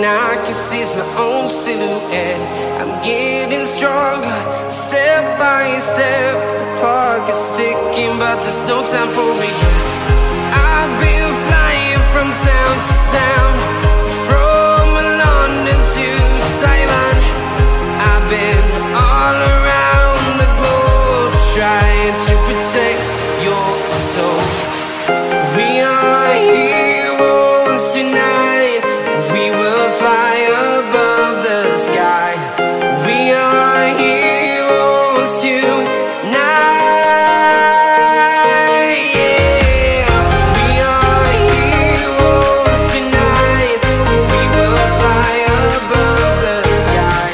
I can see my own silhouette. I'm getting stronger, step by step. The clock is ticking, but there's no time for regrets. I've been flying from town to town, from London to Taiwan. I've been all around the globe, trying to protect your soul. We are heroes tonight. We will fly above the sky. We are heroes tonight. Yeah. We are heroes tonight. We will fly above the sky.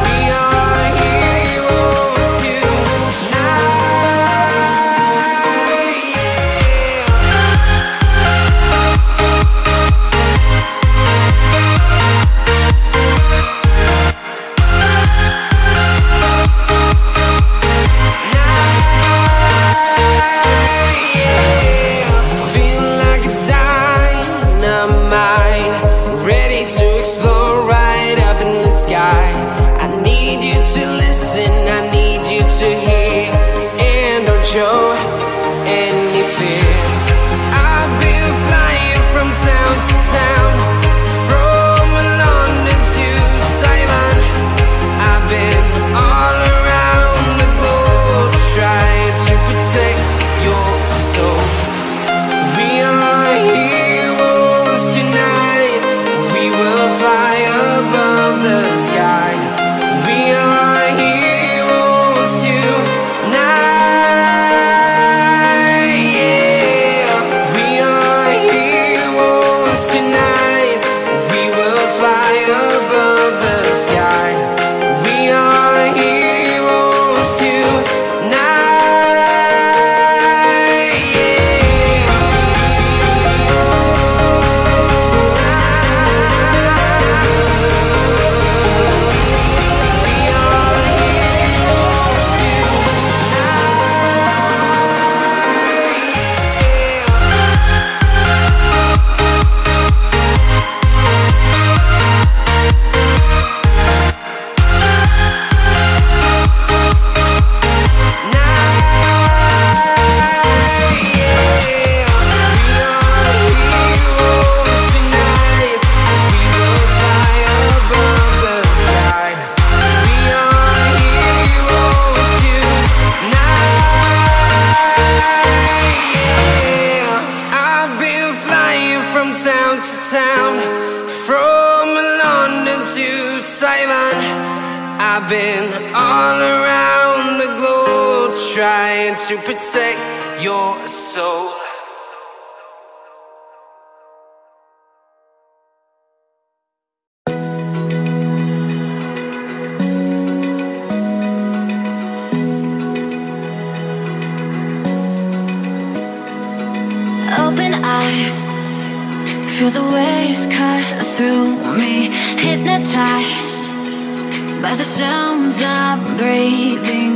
We are heroes tonight. I need you to hear, and don't show any fear. I've been flying from town to town, from London to Taiwan. I've been all around the globe, trying to protect your soul. We are heroes tonight. We will fly above the sky. We are heroes tonight. Yeah. We are heroes tonight. We will fly above the sky. We are heroes tonight. Yeah. Town to town, from London to Taiwan. I've been all around the globe, trying to protect your soul. Open eye, feel the waves cut through me, hypnotized by the sounds I'm breathing